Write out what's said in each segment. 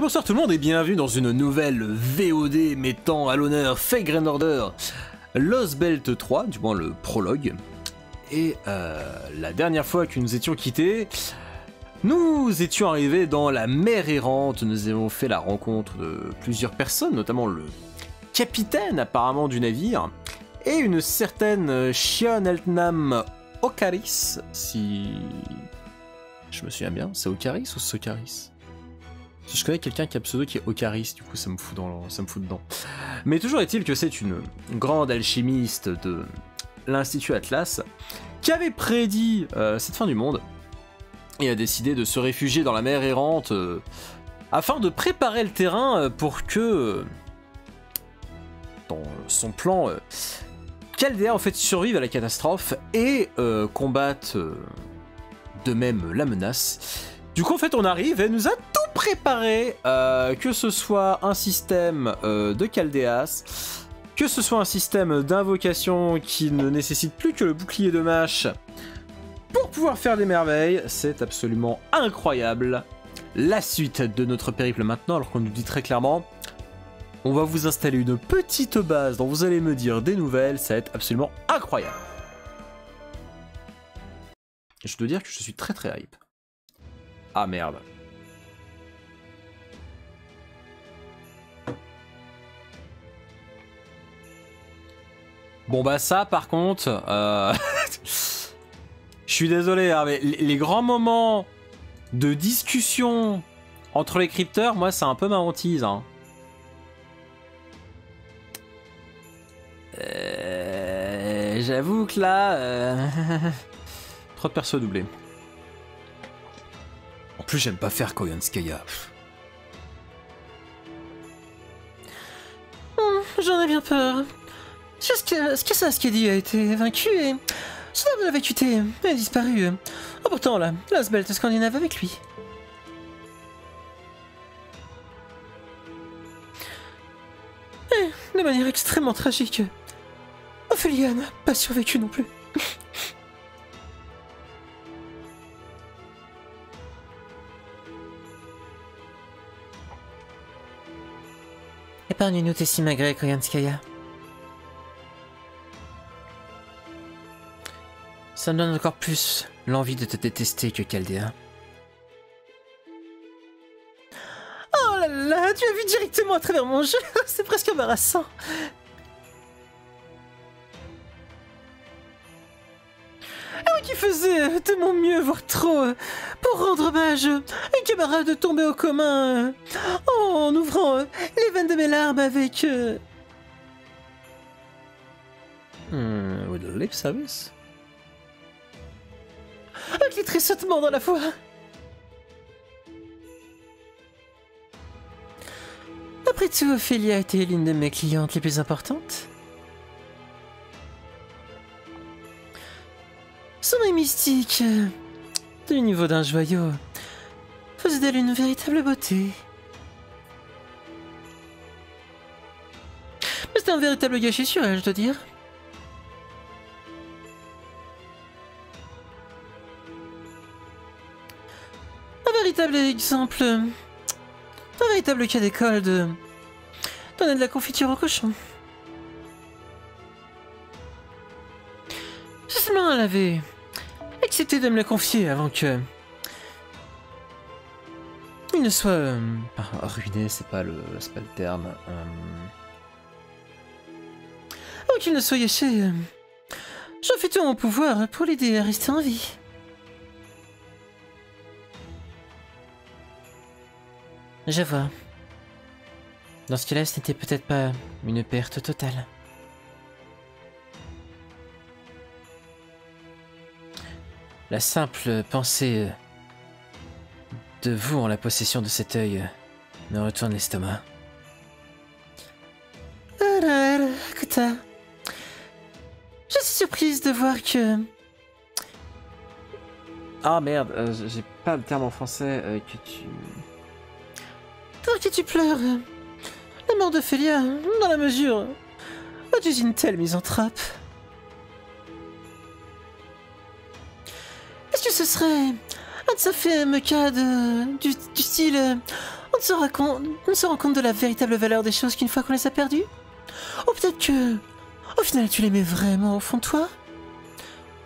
Et bonsoir tout le monde et bienvenue dans une nouvelle VOD mettant à l'honneur Fate Grand Order Lost Belt 3, du moins le prologue. Et la dernière fois que nous étions quittés, nous étions arrivés dans la mer errante, nous avons fait la rencontre de plusieurs personnes, notamment le capitaine apparemment du navire, et une certaine Shion Eltnam Okaris, si je me souviens bien, c'est Okaris ou Sokaris? Je connais quelqu'un qui a pseudo qui est Okaris, du coup ça me fout dedans. Mais toujours est-il que c'est une grande alchimiste de l'Institut Atlas qui avait prédit cette fin du monde et a décidé de se réfugier dans la mer errante afin de préparer le terrain pour que dans son plan Chaldea en fait survive à la catastrophe et combatte de même la menace. Du coup en fait on arrive et elle nous a tout préparé, que ce soit un système de Chaldeas, que ce soit un système d'invocation qui ne nécessite plus que le bouclier de mâche pour pouvoir faire des merveilles. C'est absolument incroyable. La suite de notre périple maintenant, alors qu'on nous dit très clairement, on va vous installer une petite base dont vous allez me dire des nouvelles, ça va être absolument incroyable. Je dois dire que je suis très très hype. Ah merde. Bon bah ça par contre, je suis désolé, hein, mais les grands moments de discussion entre les crypteurs, moi c'est un peu ma hantise. Hein. J'avoue que là, trop de persos doublés. En plus j'aime pas faire Koyanskaya. J'en ai bien peur. Est-ce que Saskedi a été vaincu et son arme de la vacuité a disparu. Oh pourtant là, Lost Belt scandinave avec lui. Et de manière extrêmement tragique, Ophélia n'a pas survécu non plus. Épargne-nous tes simagrées, Koyanskaya. Ça me donne encore plus l'envie de te détester que Chaldea. Oh là là, tu as vu directement à travers mon jeu. C'est presque embarrassant. Moi qui faisais de mon mieux, voire trop, pour rendre hommage à une camarade tombée au commun, en ouvrant les veines de mes larmes avec... With the lip service? Avec les tressautements dans la voix. Après tout, Ophélia était l'une de mes clientes les plus importantes. Son œil mystique, du niveau d'un joyau, faisait d'elle une véritable beauté. Mais c'était un véritable gâchis sur elle, je dois dire. Un véritable exemple, un véritable cas d'école de donner de la confiture au cochon. Si seulement elle avait accepté de me la confier avant que il ne soit ruiné, c'est pas le terme. Avant qu'il ne soit gâché, j'en fais tout mon pouvoir pour l'aider à rester en vie. Je vois. Dans ce cas-là, ce n'était peut-être pas une perte totale. La simple pensée de vous en la possession de cet œil me retourne l'estomac. Écoute, je suis surprise de voir que... Ah merde, j'ai pas le terme en français que tu... Pour que tu pleures la mort d'Ophélia, dans la mesure où tu es une telle misanthrope. Est-ce que ce serait un de ces fameux cas du style on on ne se rend compte de la véritable valeur des choses qu'une fois qu'on les a perdues. Ou peut-être que, au final, tu l'aimais vraiment au fond de toi.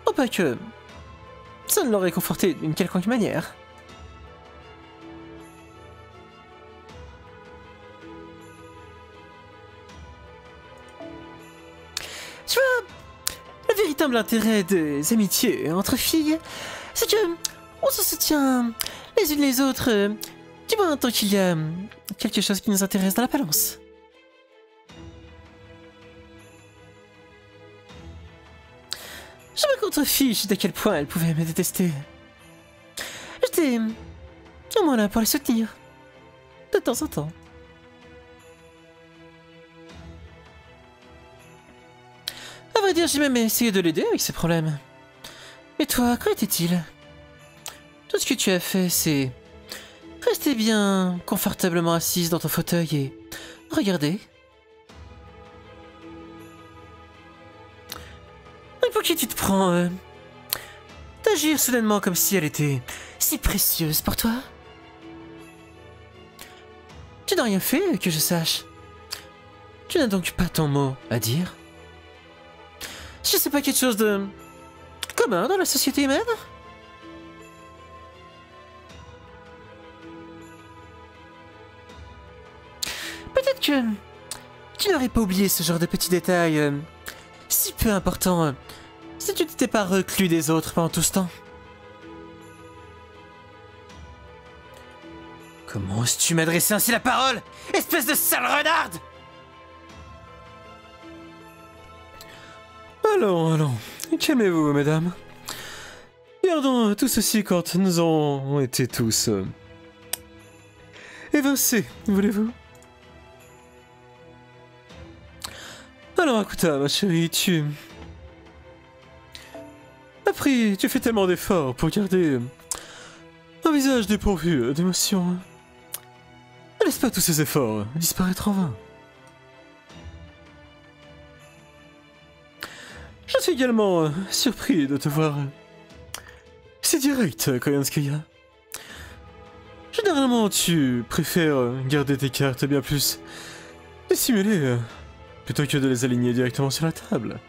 Ou pas que ça ne l'aurait conforté d'une quelconque manière. Tu vois, le véritable intérêt des amitiés entre filles, c'est que on se soutient les unes les autres, du moins tant qu'il y a quelque chose qui nous intéresse dans la balance. Je me contrefiche d'à quel point elle pouvait me détester. J'étais au moins là pour les soutenir, de temps en temps. À vrai dire, j'ai même essayé de l'aider avec ses problèmes. Mais toi, qu'en était-il? Tout ce que tu as fait, c'est rester bien confortablement assise dans ton fauteuil et regarder. Et pour qui tu te prends d'agir soudainement comme si elle était si précieuse pour toi? Tu n'as rien fait, que je sache. Tu n'as donc pas ton mot à dire? Je sais pas, quelque chose de commun dans la société humaine? Peut-être que tu n'aurais pas oublié ce genre de petits détails si peu importants si tu t'étais pas reclus des autres pendant tout ce temps. Comment oses-tu m'adresser ainsi la parole, espèce de sale renarde? Allons, calmez-vous, mesdames. Gardons tout ceci quand nous aurons été tous évincés, voulez-vous? Alors, Akuta, ma chérie, tu fais tellement d'efforts pour garder un visage dépourvu d'émotion. Ne laisse pas tous ces efforts disparaître en vain. Je suis également surpris de te voir si direct, Koyanskaya. Généralement, tu préfères garder tes cartes bien plus dissimulées plutôt que de les aligner directement sur la table.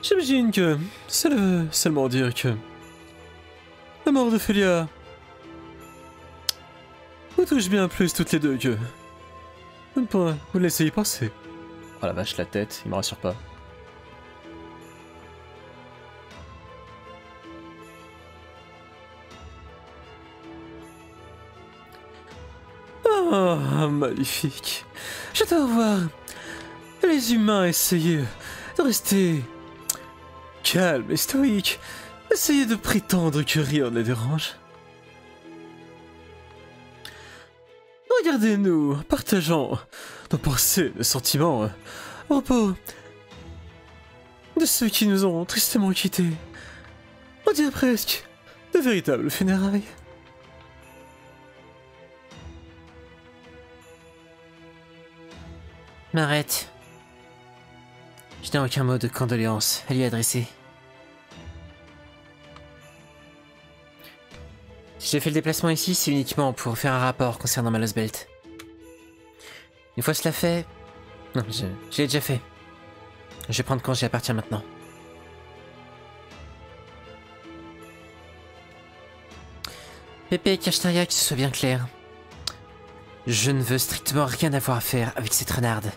J'imagine que ça veut seulement dire que la mort de Félia vous touche bien plus toutes les deux que vous laissez y penser. Oh la vache, la tête, il me rassure pas. Oh, magnifique. Je dois voir les humains essayer de rester calmes et stoïques, essayer de prétendre que rien ne les dérange. Regardez-nous, partageons nos pensées, nos sentiments à propos de ceux qui nous ont tristement quittés. On dirait presque de véritables funérailles. M'arrête. Je n'ai aucun mot de condoléance à lui adresser. Si j'ai fait le déplacement ici, c'est uniquement pour faire un rapport concernant ma Lost Belt. Une fois cela fait... Non, je l'ai déjà fait. Je vais prendre congé à partir maintenant. Pépé Kashtaria, que ce soit bien clair. Je ne veux strictement rien avoir à faire avec cette renarde.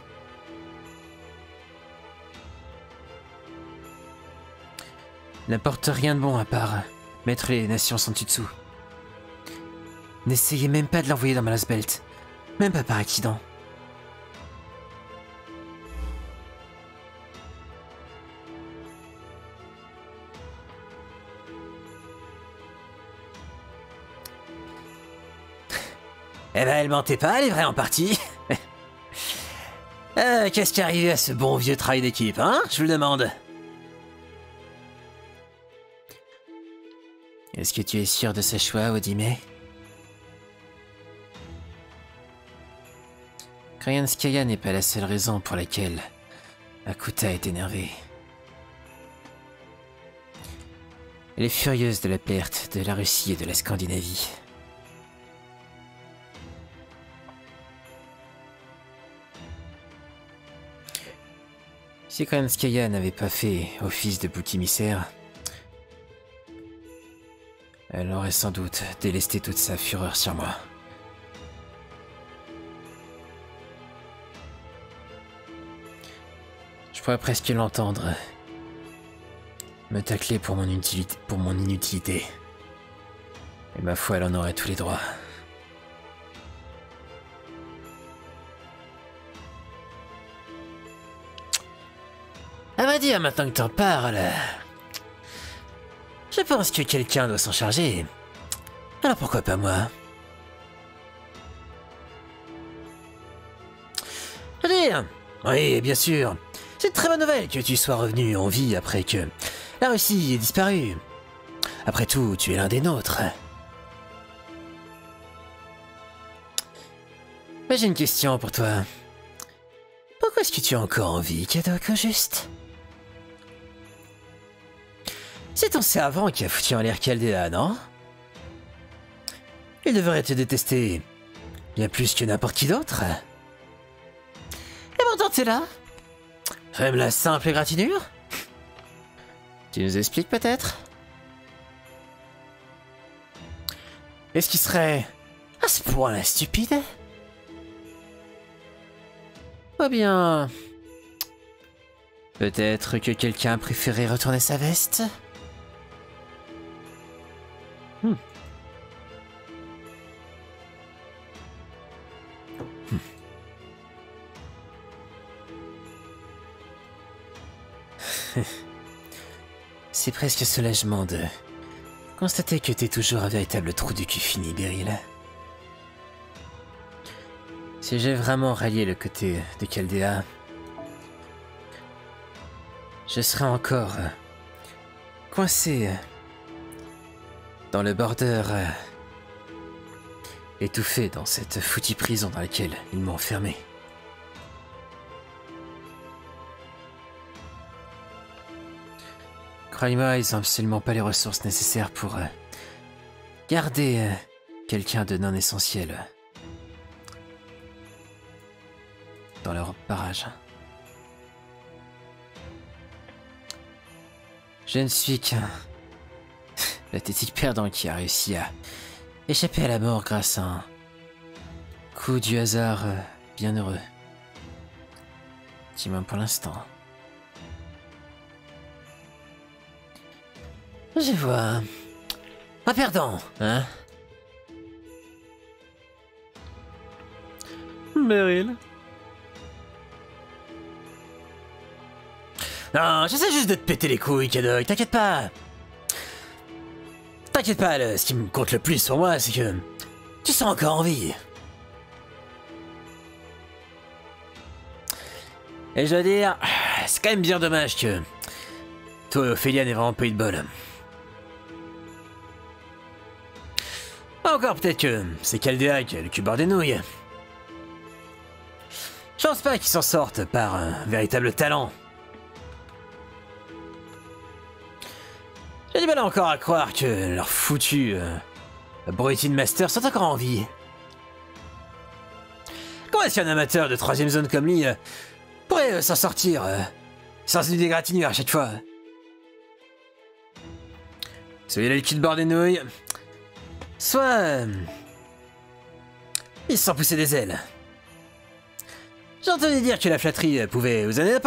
N'apporte rien de bon à part mettre les nations sans dessus dessous. N'essayez même pas de l'envoyer dans ma Lost Belt. Même pas par accident. Eh ben, elle mentait pas, elle est vraie en partie. Qu'est-ce qui est arrivé à ce bon vieux travail d'équipe, hein? Je vous le demande. Est-ce que tu es sûr de ce choix, Odime? Krayanskaya n'est pas la seule raison pour laquelle Akuta est énervée. Elle est furieuse de la perte de la Russie et de la Scandinavie. Si Kranskaya n'avait pas fait office de bouc émissaire, elle aurait sans doute délesté toute sa fureur sur moi. Je pourrais presque l'entendre me tacler pour mon inutilité. Et ma foi, elle en aurait tous les droits. À vrai dire, maintenant que t'en parles, je pense que quelqu'un doit s'en charger. Alors pourquoi pas moi? Je veux dire, oui, bien sûr. C'est une très bonne nouvelle que tu sois revenu en vie après que la Russie ait disparu. Après tout, tu es l'un des nôtres. Mais j'ai une question pour toi. Pourquoi est-ce que tu es encore en vie, Kadok, au juste? C'est ton servant qui a foutu en l'air Chaldea, non? Il devrait te détester bien plus que n'importe qui d'autre. Et pourtant t'es là? Même la simple égratignure? Tu nous expliques peut-être? Est-ce qu'il serait à ce point-là stupide? Ou bien... peut-être que quelqu'un préférait retourner sa veste? C'est presque soulagement de constater que t'es toujours un véritable trou du cul fini, Beryl. Si j'ai vraiment rallié le côté de Chaldea, je serais encore coincé dans le border, étouffé dans cette foutue prison dans laquelle ils m'ont enfermé. Croyez-moi, ils n'ont absolument pas les ressources nécessaires pour garder quelqu'un de non essentiel dans leur barrage. Je ne suis qu'un pathétique perdant qui a réussi à échapper à la mort grâce à un coup du hasard bien heureux. Du moins pour l'instant. Je vois. Un perdant, hein? Beryl. Non, j'essaie juste de te péter les couilles, Kadok, t'inquiète pas. T'inquiète pas, ce qui me compte le plus pour moi, c'est que tu seras encore en vie. Et je dois dire, c'est quand même bien dommage que toi et Ophélia n'aient vraiment pas eu de bol. Encore peut-être que c'est Chaldea qui a le cul bord des nouilles. Je pense pas qu'ils s'en sortent par un véritable talent. J'ai du mal encore à croire que leurs foutus Brutin Master sont encore en vie. Comment est-ce qu'un amateur de 3ème zone comme lui pourrait s'en sortir sans une égratignure à chaque fois? Soit il a le cul de bord des nouilles, soit il se sent pousser des ailes. J'ai entendu dire que la flatterie pouvait vous amener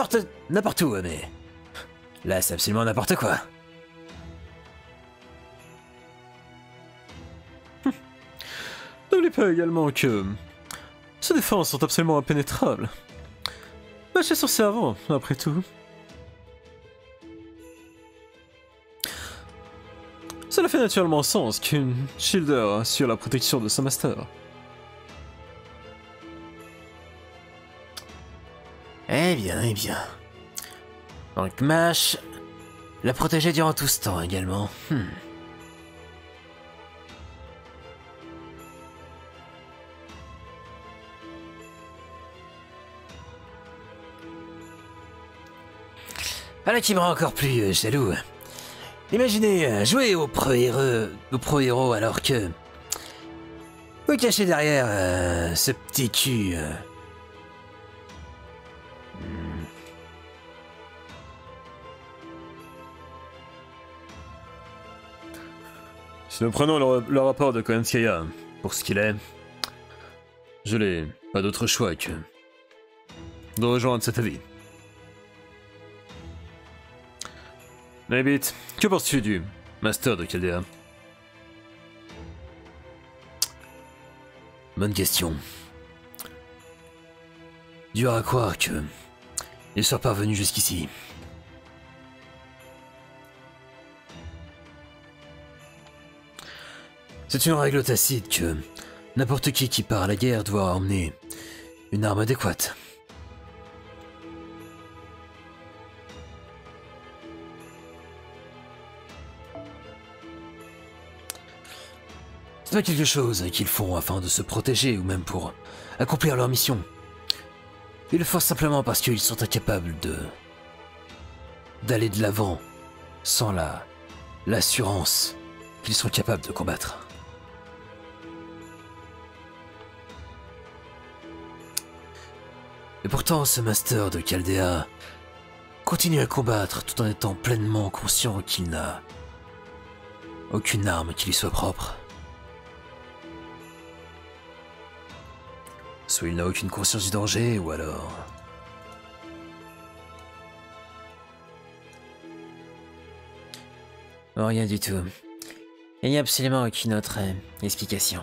n'importe où, mais là c'est absolument n'importe quoi. N'oublie pas également que ces défenses sont absolument impénétrables. Lâchez son servant, après tout. Cela fait naturellement sens qu'une Shielder assure la protection de son master. Eh bien. Donc Mash l'a protégé durant tout ce temps également. Voilà qui me rend encore plus jaloux. Imaginez jouer au pro-héros alors que vous cachez derrière ce petit cul. Si nous prenons le rapport de Koenskaya pour ce qu'il est, je n'ai pas d'autre choix que de rejoindre cet avis. Nabit, que penses-tu du Master de Chaldea? Bonne question. Dur à croire que il soit parvenu jusqu'ici. C'est une règle tacite que n'importe qui part à la guerre doit emmener une arme adéquate. C'est pas quelque chose qu'ils font afin de se protéger ou même pour accomplir leur mission. Ils le font simplement parce qu'ils sont incapables d'aller de l'avant sans l'assurance qu'ils sont capables de combattre. Et pourtant, ce Master de Chaldea continue à combattre tout en étant pleinement conscient qu'il n'a aucune arme qui lui soit propre. Soit il n'a aucune conscience du danger, ou alors... Oh, rien du tout. Il n'y a absolument aucune autre explication.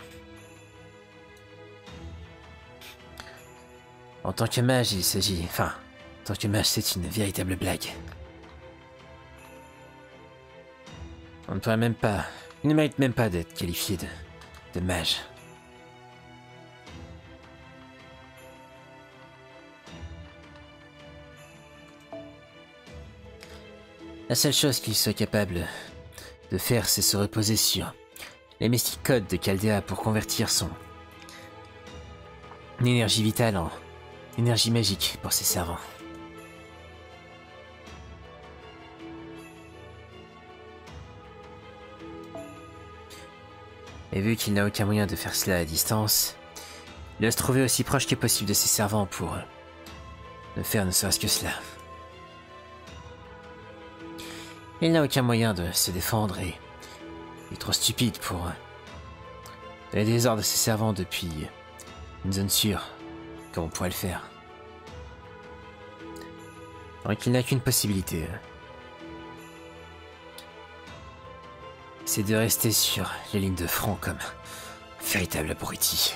En tant que mage, il s'agit... Enfin, en tant que mage, c'est une véritable blague. On ne pourrait même pas... Il ne mérite même pas d'être qualifié de mage. La seule chose qu'il soit capable de faire, c'est se reposer sur les mystiques codes de Chaldea pour convertir son énergie vitale en énergie magique pour ses servants. Et vu qu'il n'a aucun moyen de faire cela à distance, il doit se trouver aussi proche que possible de ses servants pour ne faire ne serait-ce que cela. Il n'a aucun moyen de se défendre et il est trop stupide pour donner des ordres à ses servants depuis une zone sûre, comme on pourrait le faire. Donc il n'a qu'une possibilité. C'est de rester sur les lignes de front comme un véritable abruti.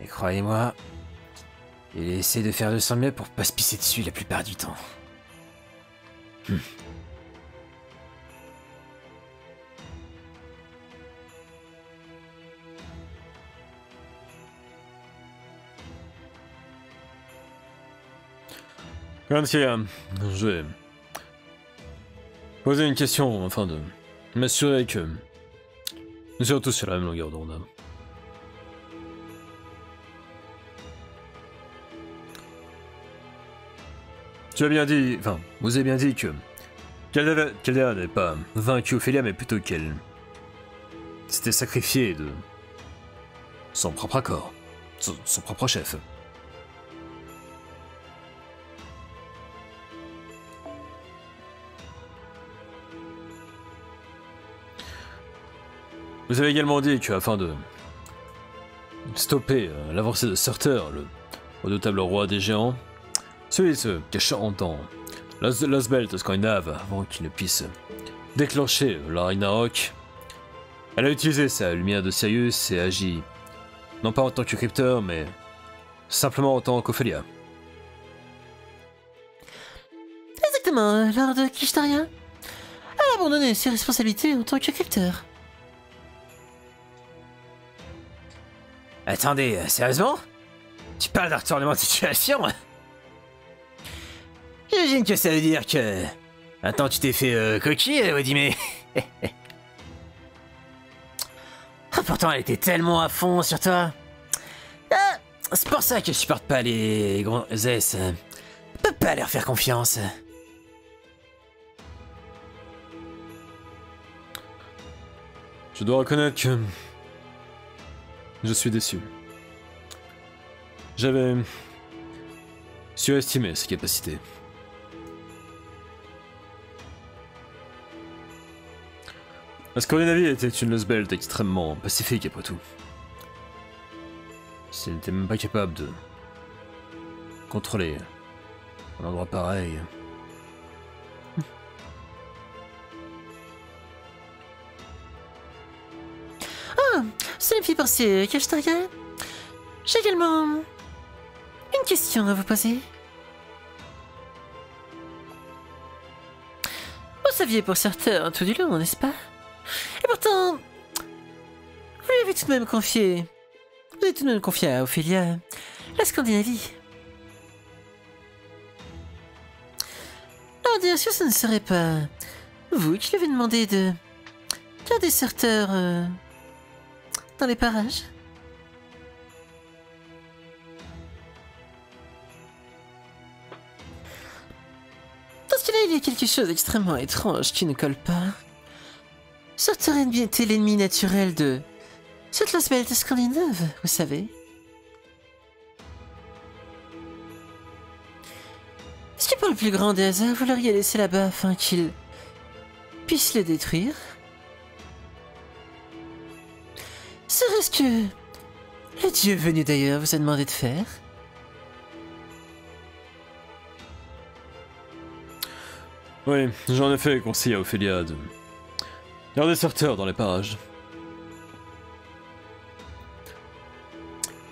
Et croyez-moi, il essaie de faire de son mieux pour pas se pisser dessus la plupart du temps. Koenskaya, je vais poser une question afin de m'assurer que nous sommes tous sur la même longueur d'onde. Tu as bien dit, enfin, vous avez bien dit que Chaldea n'avait pas vaincu Ophélia, mais plutôt qu'elle s'était sacrifiée de son propre accord, son propre chef. Vous avez également dit qu'afin de stopper l'avancée de Surtur, le redoutable roi des géants, celui se cachant dans l'Osbelt scandinave avant qu'il ne puisse déclencher la Ragnarok, elle a utilisé sa lumière de Sirius et agi non pas en tant que crypteur, mais simplement en tant qu'Ophélia. Exactement, Lord Kishtaria a abandonné ses responsabilités en tant que crypteur. Attendez, sérieusement? Tu parles d'un retournement de situation? J'imagine que ça veut dire que... Attends, tu t'es fait coquille, Wadimé. Pourtant, elle était tellement à fond sur toi. C'est pour ça que je supporte pas les gros S. Je peux pas leur faire confiance. Je dois reconnaître que... je suis déçu. J'avais... surestimé ses capacités. La Scandinavie était une Losbelt extrêmement pacifique après tout. Si elle n'était même pas capable de contrôler un endroit pareil. Ah, ça me fait penser, Kashtarga. J'ai également une question à vous poser. Vous saviez pour certains tout du long, n'est-ce pas? Et pourtant, vous lui avez tout de même confié... Vous avez tout de même confié à Ophélia la Scandinavie. Alors bien sûr, ce ne serait pas vous qui lui avez demandé de faire des déserteur dans les parages. Dans ce cas-là, il y a quelque chose d'extrêmement étrange qui ne colle pas. Surtout bien été l'ennemi naturel de cette Losbelt scandinave, vous savez. Est-ce que pour le plus grand des hasards, vous l'auriez laissé là-bas afin qu'il puisse le détruire? Serait-ce que le dieu venu d'ailleurs vous a demandé de faire? Oui, j'en ai fait conseiller à Ophélia de garder déserteur dans les parages.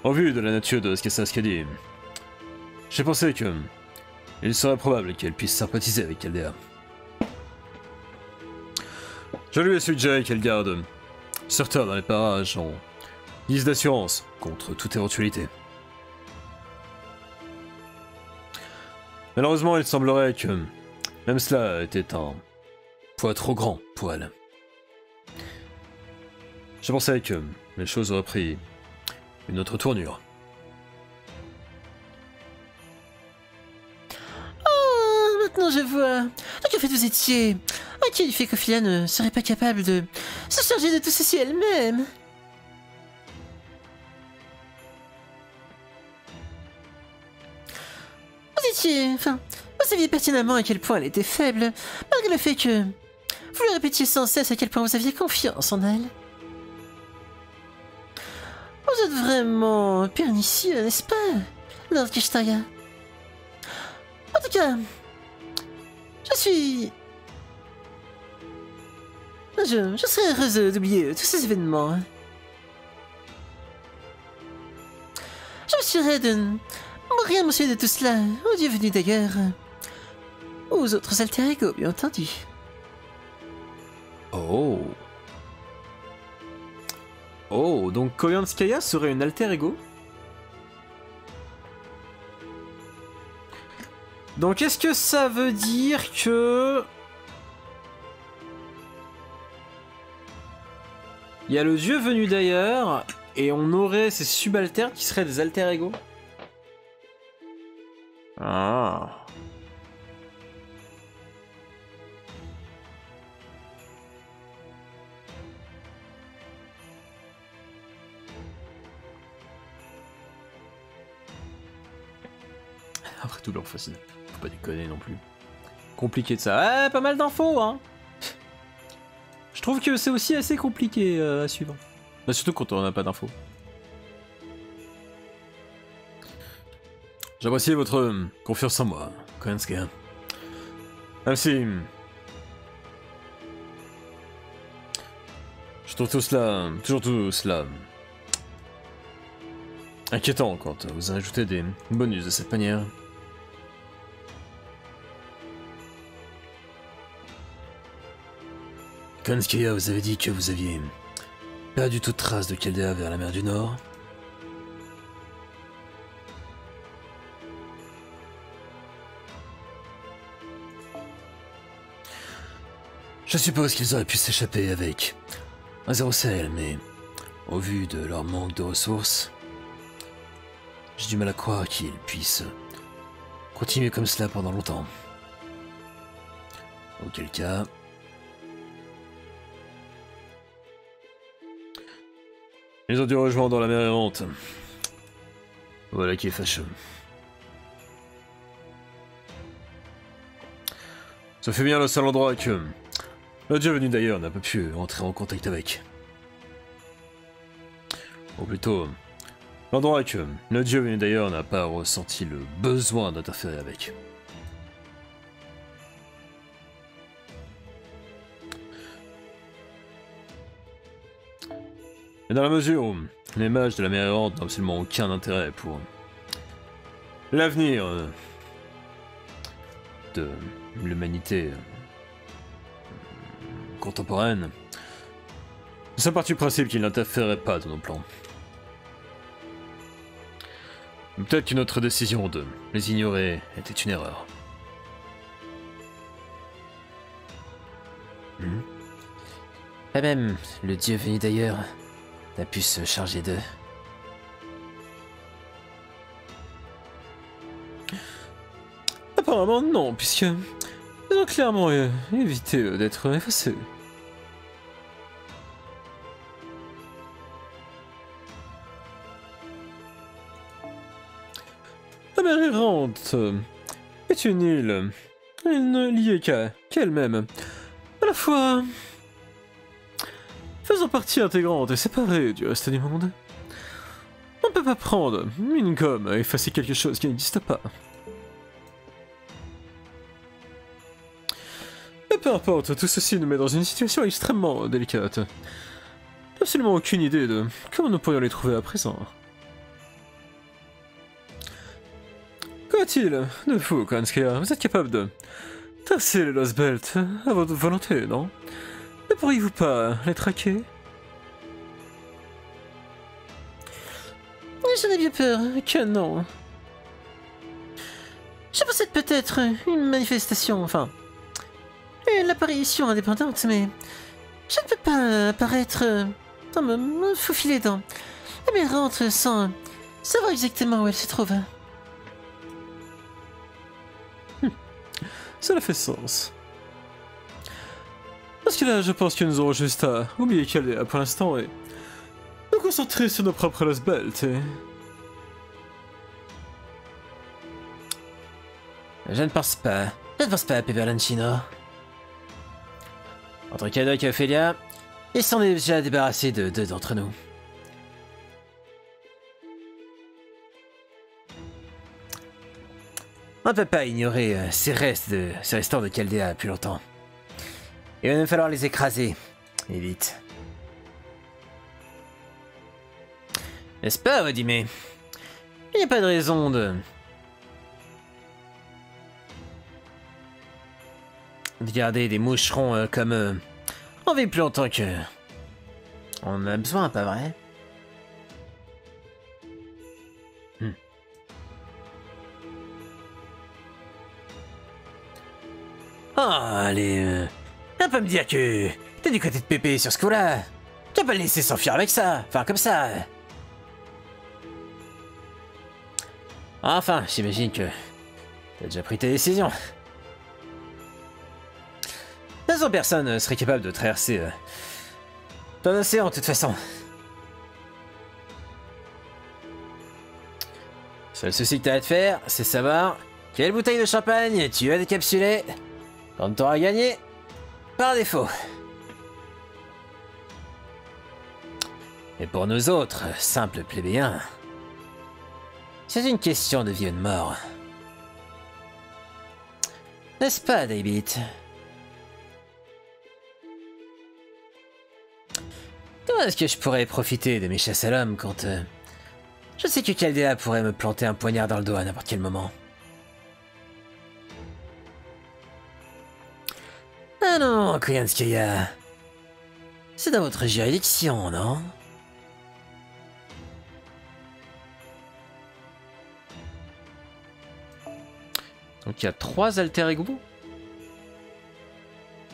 En vue de la nature de ce qu'est Saskadi, j'ai pensé que il serait probable qu'elle puisse sympathiser avec Chaldea. Je lui ai suggéré qu'elle garde certains dans les parages en guise d'assurance contre toute éventualité. Malheureusement, il semblerait que même cela était un poids trop grand pour elle. Je pensais que les choses auraient pris une autre tournure. Oh, maintenant je vois. Donc en fait vous étiez inquiet du fait qu'Ophélia ne serait pas capable de se charger de tout ceci elle-même. Vous saviez pertinemment à quel point elle était faible, malgré le fait que vous lui répétiez sans cesse à quel point vous aviez confiance en elle. Vous êtes vraiment pernicieux, n'est-ce pas, Lord Kashtarga? En tout cas, je serais heureuse d'oublier tous ces événements. Je me assurerai de ne rien mentionner de tout cela au dieu venu d'ailleurs, ou aux autres alter ego, bien entendu. Oh. Oh, donc Koyanskaya serait une alter ego? Donc est-ce que ça veut dire que... il y a le dieu venu d'ailleurs, et on aurait ces subalternes qui seraient des alter ego? Ah... Après tout, leur fascine. Faut pas déconner non plus. Compliqué de ça. Ah, pas mal d'infos, hein. Je trouve que c'est aussi assez compliqué à suivre. Bah, surtout quand on n'a pas d'infos. J'apprécie votre confiance en moi, Koyanskaya. Même si... je trouve tout cela... toujours tout cela... inquiétant quand vous ajoutez des bonus de cette manière. Koyanskaya, vous avez dit que vous aviez perdu toute trace de Chaldea vers la mer du Nord. Je suppose qu'ils auraient pu s'échapper avec un 0 mais au vu de leur manque de ressources, J'ai du mal à croire qu'il puisse continuer comme cela pendant longtemps. Auquel cas... Ils ont dû rejoindre la mer errante. Voilà qui est fâcheux. Ça fait bien le seul endroit que le dieu venu d'ailleurs n'a pas pu entrer en contact avec. Ou plutôt, l'endroit que le dieu venu d'ailleurs n'a pas ressenti le besoin d'interférer avec. Et dans la mesure où les mages de la mer errante n'ont absolument aucun intérêt pour l'avenir de l'humanité contemporaine, nous sommes partis du principe qu'ils n'interféreraient pas dans nos plans. Peut-être que notre décision de les ignorer était une erreur. Et même le dieu venu d'ailleurs n'a pu se charger d'eux. Apparemment non, puisque ils ont clairement évité d'être effacés. La mer errante est une île, liée qu'elle-même, à la fois faisant partie intégrante et séparée du reste du monde. On ne peut pas prendre une gomme et effacer quelque chose qui n'existe pas. Mais peu importe, tout ceci nous met dans une situation extrêmement délicate. Absolument aucune idée de comment nous pourrions les trouver à présent. Qu'en est-il de vous, Kranskaya? Vous êtes capable de tracer les Lost Belt à votre volonté, non? Ne pourriez-vous pas les traquer? J'en ai bien peur que non. Je possède peut-être une manifestation, enfin... l'apparition indépendante, mais... je ne peux pas apparaître... sans me faufiler dans... la mer errante sans... savoir exactement où elle se trouve. Cela fait sens. Parce que là, je pense que nous aurons juste à oublier qu'elle est là pour l'instant et nous concentrer sur nos propres Lost Belt et... Je ne pense pas. Je ne pense pas à Peperlancino. Entre Kadok et Ophelia, ils sont déjà débarrassés de deux d'entre nous. On ne peut pas ignorer ces restants de Chaldea depuis longtemps. Il va nous falloir les écraser. Et vite. N'est-ce pas, Odime? Il n'y a pas de raison de garder des moucherons comme eux. On vit plus longtemps que... on en a besoin, pas vrai? Ah, allez... viens pas me dire que... t'es du côté de Pépé sur ce coup-là. Tu vas pas le laisser s'enfuir avec ça. Enfin, comme ça. Enfin, j'imagine que... t'as déjà pris tes décisions. Personne personne serait capable de traverser... ton océan, de toute façon. Seul souci que t'as à te faire, c'est savoir... quelle bouteille de champagne tu as décapsulée quand t'auras gagné par défaut. Et pour nous autres, simples plébéiens, c'est une question de vie ou de mort. N'est-ce pas, David? Comment est-ce que je pourrais profiter de mes chasses à l'homme quand... je sais que Chaldea pourrait me planter un poignard dans le dos à n'importe quel moment. Ah non, Kranskaya. C'est dans votre juridiction, non? Donc il y a 3 alter ego.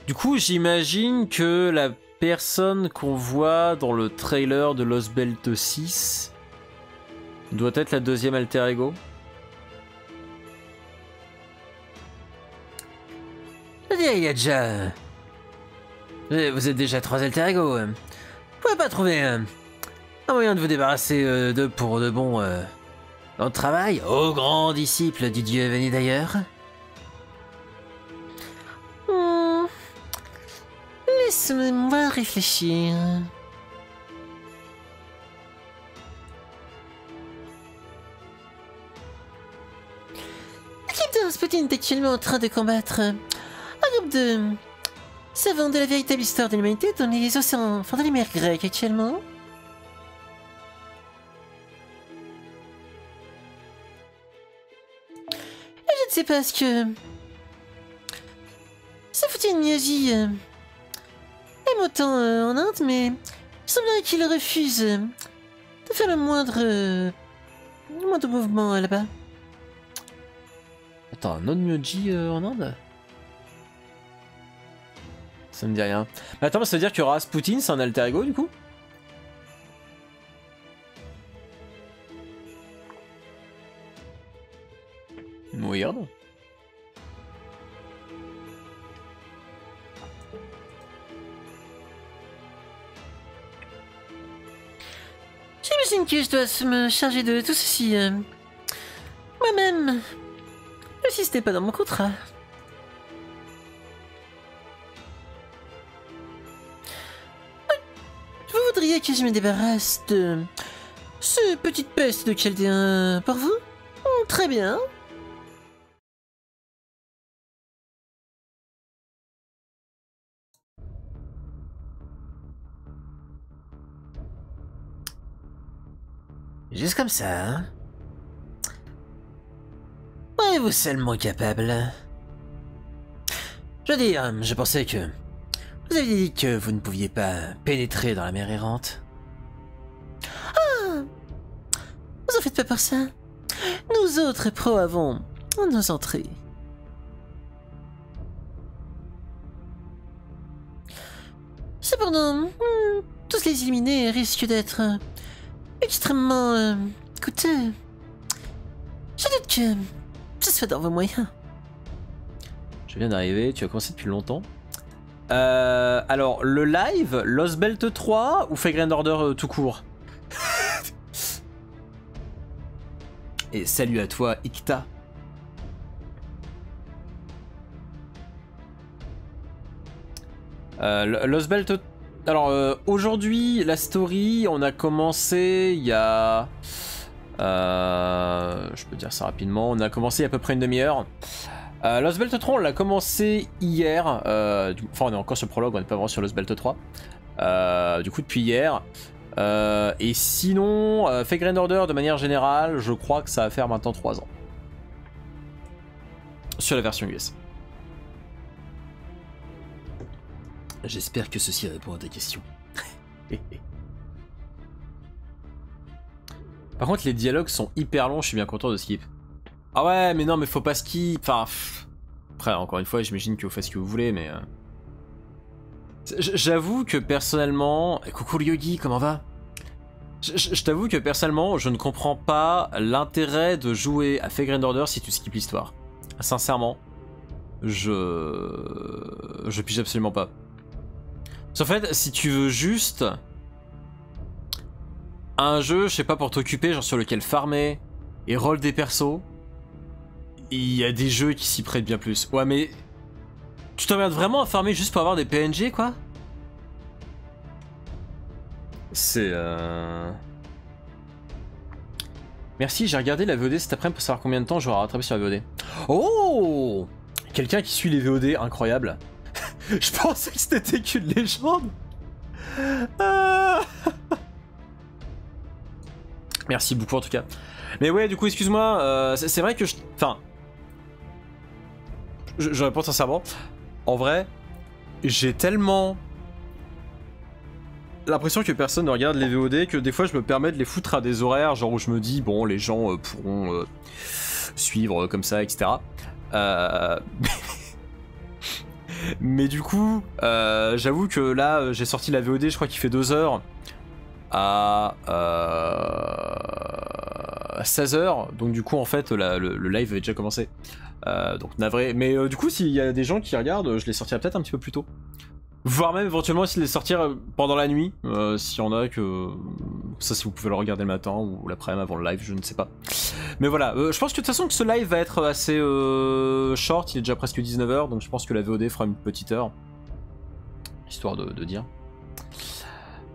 Du coup, j'imagine que la personne qu'on voit dans le trailer de Lost Belt 6 doit être la deuxième alter ego. Je veux dire, il y a déjà... Vous êtes déjà 3 alter ego. Vous pouvez pas trouver un moyen de vous débarrasser d'eux pour de bon dans le travail, ô grand disciple du dieu venu d'ailleurs? Laisse-moi réfléchir. L'équipe de Rasputin est actuellement en train de combattre un groupe de savants de la véritable histoire de l'humanité dans les océans, enfin dans les mers grecques actuellement. Et je ne sais pas ce que... Rasputin Miyagi aime autant en Inde, mais il semblerait qu'il refuse de faire le moindre mouvement là-bas. Attends, un autre Myoji en Inde? Ça me dit rien. Mais attends, ça veut dire que Rasputin c'est un alter ego du coup? Weird. J'imagine que je dois me charger de tout ceci moi-même. Même si ce n'est pas dans mon contrat. Vous voudriez que je me débarrasse de ce petite peste de Chaldéen pour vous? Très bien. Juste comme ça, hein? Êtes-vous seulement capable? Je veux dire, je pensais que... Vous aviez dit que vous ne pouviez pas pénétrer dans la mer errante. Ah! Vous en faites pas pour ça. Nous autres pros avons nos entrées. Cependant, tous les éliminés risquent d'être extrêmement coûteux. Je doute que ce soit dans vos moyens. Je viens d'arriver, tu as commencé depuis longtemps. Alors, le live, Lost Belt 3 ou Fate Grand Order tout court? Et salut à toi, Ikta. Lost Belt... Alors, aujourd'hui, la story, on a commencé il y a... je peux dire ça rapidement. On a commencé il y a à peu près une demi-heure. Lost Belt 3, on l'a commencé hier. Enfin, on est encore sur le prologue, on n'est pas vraiment sur Lost Belt 3. Du coup, depuis hier. Et sinon, Fate Grand Order, de manière générale, je crois que ça va faire maintenant 3 ans. Sur la version US. J'espère que ceci répond à ta question. Par contre, les dialogues sont hyper longs, je suis bien content de skip. Ah ouais, mais non, mais faut pas skip. Enfin, après, encore une fois, j'imagine que vous faites ce que vous voulez, mais... J'avoue que personnellement... Coucou le Yogi, comment va? Je t'avoue que personnellement, je ne comprends pas l'intérêt de jouer à Fate Grand Order si tu skippes l'histoire. Sincèrement, je pige absolument pas. En fait, si tu veux juste un jeu, je sais pas, pour t'occuper, genre sur lequel farmer et roll des persos, il y a des jeux qui s'y prêtent bien plus. Ouais, mais tu t'emmerdes vraiment à farmer juste pour avoir des PNG, quoi? C'est Merci, j'ai regardé la VOD cet après-midi pour savoir combien de temps j'aurai rattrapé sur la VOD. Oh! Quelqu'un qui suit les VOD, incroyable. Je pensais que c'était qu'une légende. Merci beaucoup en tout cas. Mais ouais, du coup, excuse-moi, c'est vrai que enfin... Je réponds sincèrement. En vrai, j'ai tellement l'impression que personne ne regarde les VOD que des fois je me permets de les foutre à des horaires genre où je me dis, bon, les gens pourront suivre comme ça, etc. Mais du coup, j'avoue que là, j'ai sorti la VOD, je crois qu'il fait 2 heures, à 16h, donc du coup en fait le live avait déjà commencé. Donc navré, mais du coup s'il y a des gens qui regardent, je les sortirai peut-être un petit peu plus tôt. Voire même éventuellement essayer de les sortir pendant la nuit, s'il y en a que... Ça si vous pouvez le regarder le matin ou l'après-midi avant le live, je ne sais pas. Mais voilà, je pense que de toute façon que ce live va être assez short, il est déjà presque 19h, donc je pense que la VOD fera une petite heure. Histoire de dire.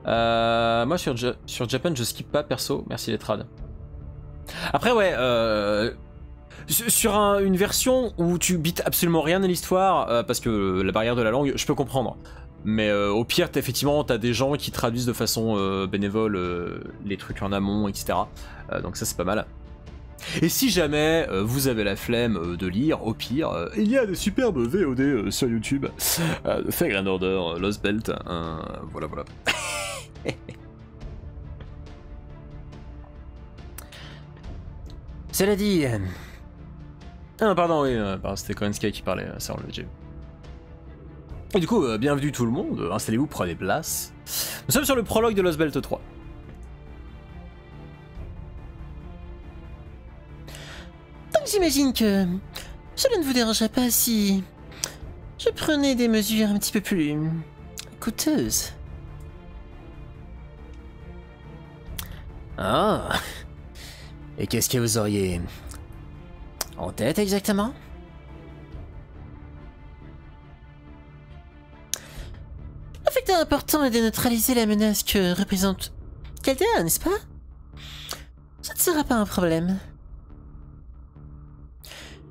Moi sur Japan je skip pas perso, merci les trades. Après ouais, sur une version où tu bites absolument rien à l'histoire, parce que la barrière de la langue, je peux comprendre. Mais au pire, effectivement, t'as des gens qui traduisent de façon bénévole les trucs en amont, etc. Donc ça c'est pas mal. Et si jamais vous avez la flemme de lire, au pire, il y a des superbes VOD sur YouTube. Fake Grand Order, Lost Belt, voilà voilà. Cela dit... Ah pardon, oui, c'était Cohen Sky qui parlait, ça on l'a déjà vu. Et du coup, bienvenue tout le monde, installez-vous, prenez place. Nous sommes sur le prologue de Lost Belt 3. Donc j'imagine que cela ne vous dérangerait pas si je prenais des mesures un petit peu plus coûteuses. Ah. Et qu'est-ce que vous auriez en tête exactement? Le facteur important est de neutraliser la menace que représente Caldera, n'est-ce pas? Ça ne sera pas un problème.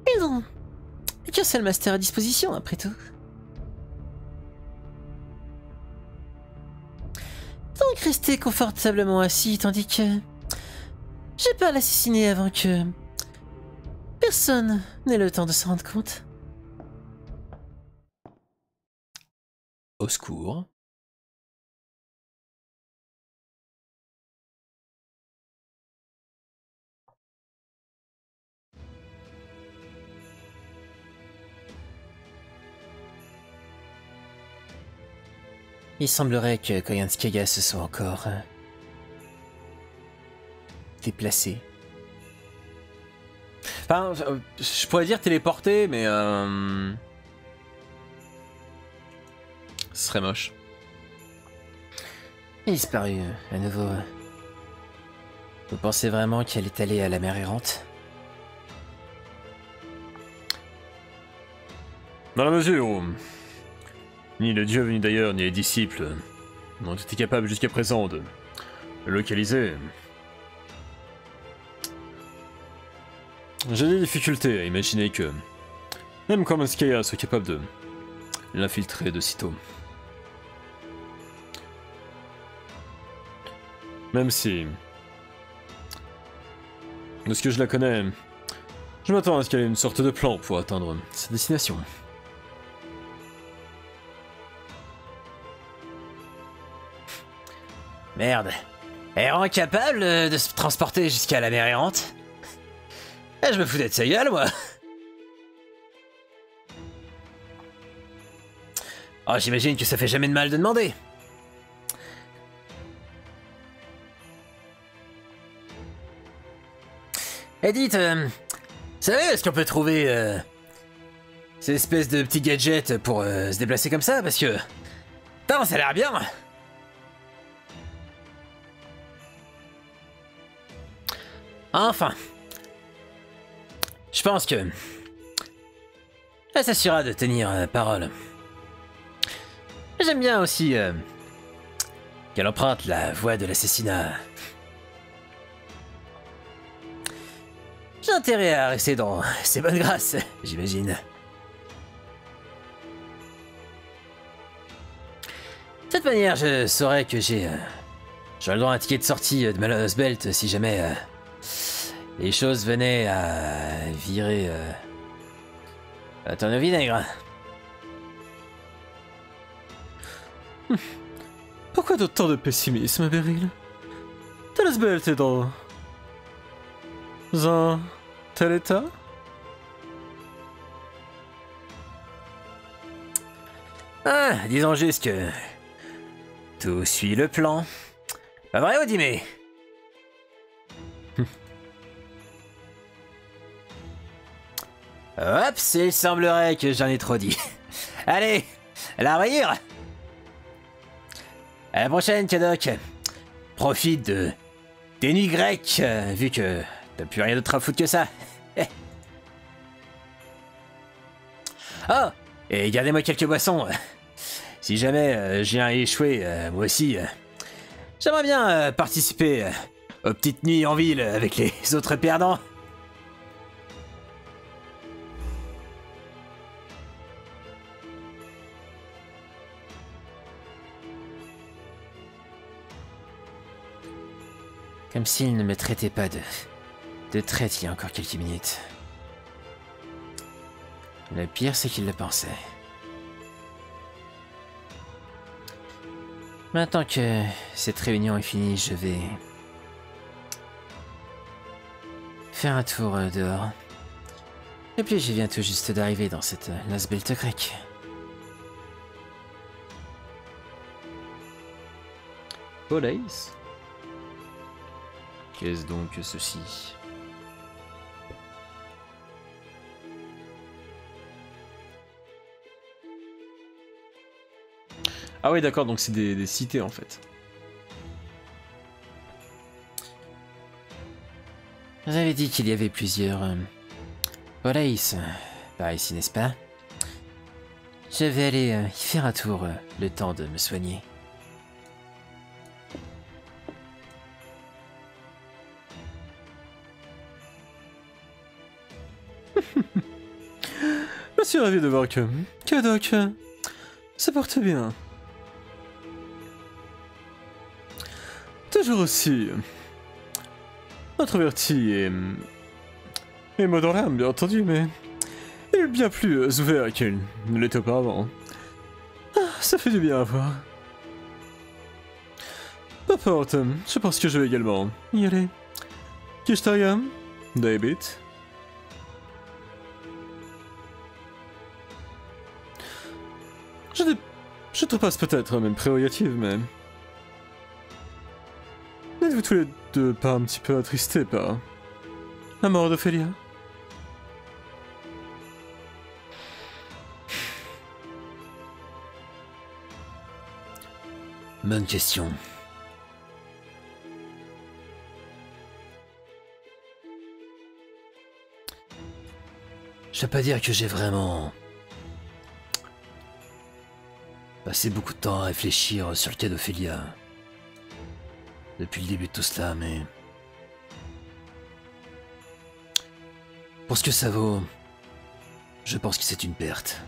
Mais non, il n'y a qu'un seul master à disposition après tout. Donc restez confortablement assis tandis que j'ai pas l'assassiner avant que personne n'ait le temps de s'en rendre compte. Au secours. Il semblerait que Koyanskaya se soit encore déplacé. Enfin, je pourrais dire téléporté, mais ce serait moche. Il est disparu à nouveau. Vous pensez vraiment qu'elle est allée à la mer errante? Dans la mesure où ni le dieu venu d'ailleurs, ni les disciples n'ont été capables jusqu'à présent de le localiser. J'ai des difficultés à imaginer que même Komanskaya soit capable de l'infiltrer de sitôt. Même si, de ce que je la connais, je m'attends à ce qu'elle ait une sorte de plan pour atteindre sa destination. Merde. Elle est vraiment capable de se transporter jusqu'à la mer errante? Eh, je me foutais de sa gueule, moi. Oh, j'imagine que ça fait jamais de mal de demander. Et dites, vous savez, est-ce qu'on peut trouver ces espèces de petits gadgets pour se déplacer comme ça? Parce que... Putain, ça a l'air bien. Enfin. Je pense que... elle s'assurera de tenir parole. J'aime bien aussi qu'elle emprunte la voie de l'assassinat. J'ai intérêt à rester dans ses bonnes grâces, j'imagine. De cette manière, je saurais que j'aurai le droit à un ticket de sortie de ma Lost Belt si jamais les choses venaient à virer à tourner au vinaigre. Pourquoi d'autant de pessimisme, Beryl? Ta Lost Belt est dans un tel état? Ah, disons juste que tout suit le plan. Pas vrai, Odime? Hop, il semblerait que j'en ai trop dit. Allez, à la rayure. À la prochaine, Kadok. Profite des nuits grecques, vu que t'as plus rien d'autre à foutre que ça. Oh, et gardez-moi quelques boissons. Si jamais j'ai un échoué, moi aussi, j'aimerais bien participer aux petites nuits en ville avec les autres perdants. Comme s'il ne me traitait pas de traite il y a encore quelques minutes. Le pire, c'est qu'il le pensait. Maintenant que cette réunion est finie, je vais faire un tour dehors. Et puis, je viens tout juste d'arriver dans cette Lasbelte grecque. Olaïs? Qu'est-ce donc que ceci? Ah oui, d'accord, donc c'est des cités en fait. Vous avez dit qu'il y avait plusieurs Olaïs par ici, n'est-ce pas? Je vais aller y faire un tour, le temps de me soigner. Je suis ravi de voir que Kadok se porte bien. Toujours aussi introverti et mot dans l'âme, bien entendu, mais il est bien plus ouvert qu'il ne l'était auparavant. Ah, ça fait du bien à voir. Peu importe, je pense que je vais également y aller. Kishtaria, David. Je trépasse peut-être mes prérogatives, mais... N'êtes-vous tous les deux pas un petit peu attristés par la mort d'Ophélia? Bonne question. Je vais pas dire que j'ai vraiment passé beaucoup de temps à réfléchir sur le cas d'Ophélia depuis le début de tout cela, mais pour ce que ça vaut, je pense que c'est une perte.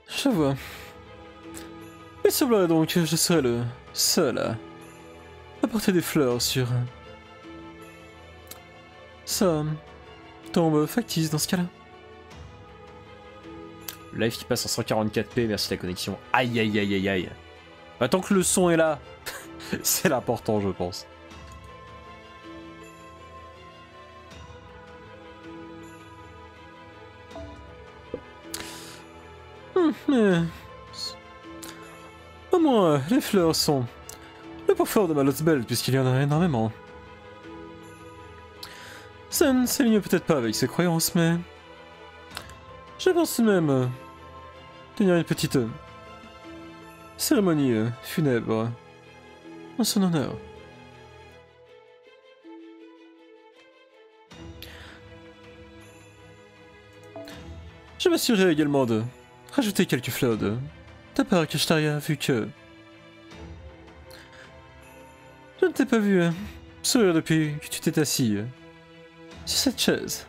Je vois. Il semblerait donc que je serais le seul à apporter des fleurs sur sa tombe factice dans ce cas-là. Live qui passe en 144p, merci de la connexion. Aïe aïe aïe aïe aïe. Bah, tant que le son est là, c'est l'important, je pense. Mais... au moins, les fleurs sont le point fort de ma Lasbelte, puisqu'il y en a énormément. Ça ne s'aligne peut-être pas avec ses croyances, mais... je pense tout de même tenir une petite cérémonie funèbre en son honneur. Je m'assurerai également de rajouter quelques fleurs de ta part, Kishtaria, vu que je ne t'ai pas vu sourire depuis que tu t'es assis sur cette chaise.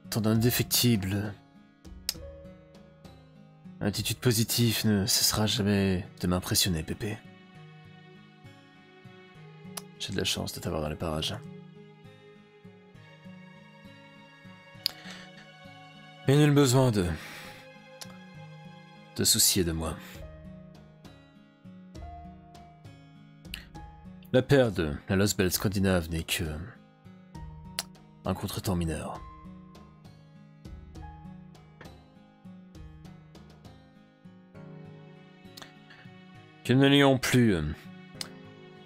Ton indéfectible attitude positive ne cessera jamais de m'impressionner, Pépé. Je J'ai de la chance de t'avoir dans les parages. Et nul besoin de te soucier de moi. La paire de la Lost Belt scandinave n'est que un contretemps mineur. Que nous n'ayons plus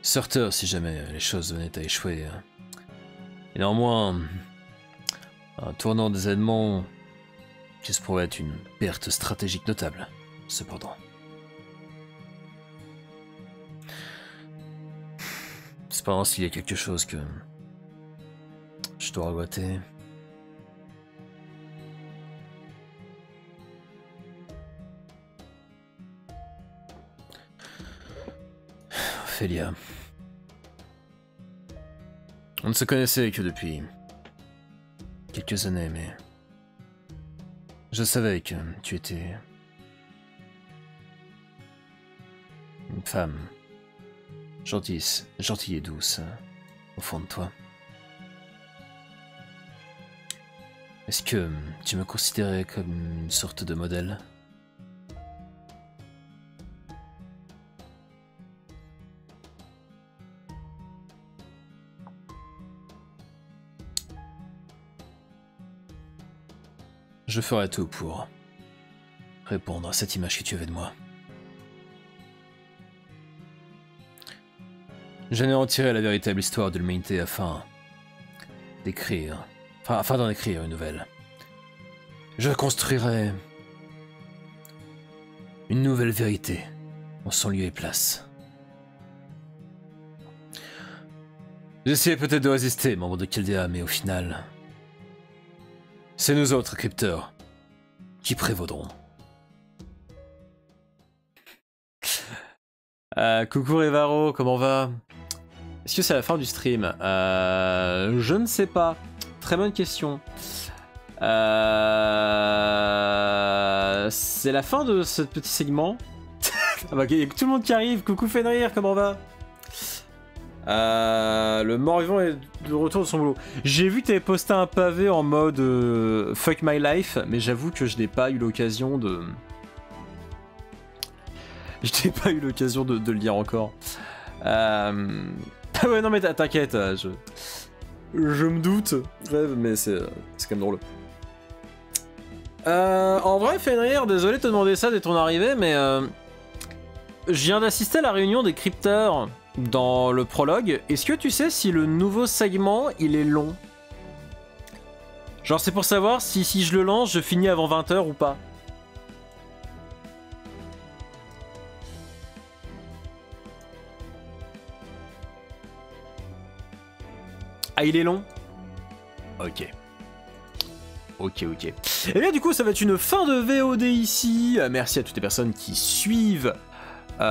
Surter si jamais les choses venaient à échouer. Et néanmoins, un tournant des événements qui se pourrait être une perte stratégique notable, cependant. Cependant, s'il y a quelque chose que je dois regretter, Ophélia. On ne se connaissait que depuis quelques années, mais je savais que tu étais une femme gentille et douce au fond de toi. Est-ce que tu me considérais comme une sorte de modèle ? Je ferai tout pour répondre à cette image que tu avais de moi. J'anéantirai la véritable histoire de l'humanité afin d'en écrire une nouvelle. Je construirai une nouvelle vérité en son lieu et place. J'essayais peut-être de résister, membre de Chaldea, mais au final, c'est nous autres, crypteurs, qui prévaudront. Coucou Revaro, comment va? Est-ce que c'est la fin du stream? Je ne sais pas. Très bonne question. C'est la fin de ce petit segment. Ah bah, y a tout le monde qui arrive. Coucou Fenrir, comment va? Le mort-vivant est de retour de son boulot. J'ai vu que t'avais posté un pavé en mode fuck my life, mais j'avoue que je n'ai pas eu l'occasion de... Je n'ai pas eu l'occasion de le lire encore. Ah ouais, non mais t'inquiète, je me doute, mais c'est quand même drôle. En vrai, Fenrir, désolé de te demander ça dès ton arrivée, mais je viens d'assister à la réunion des crypteurs dans le prologue. Est-ce que tu sais si le nouveau segment, il est long? Genre c'est pour savoir si je le lance, je finis avant 20h ou pas. Ah, il est long? Ok. Ok. Et bien du coup, ça va être une fin de VOD ici. Merci à toutes les personnes qui suivent comment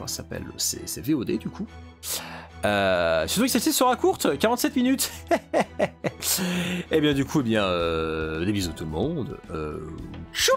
ça s'appelle? C'est VOD du coup. Surtout que celle-ci sera courte, 47 minutes. Et bien du coup, des bisous tout le monde. Chou.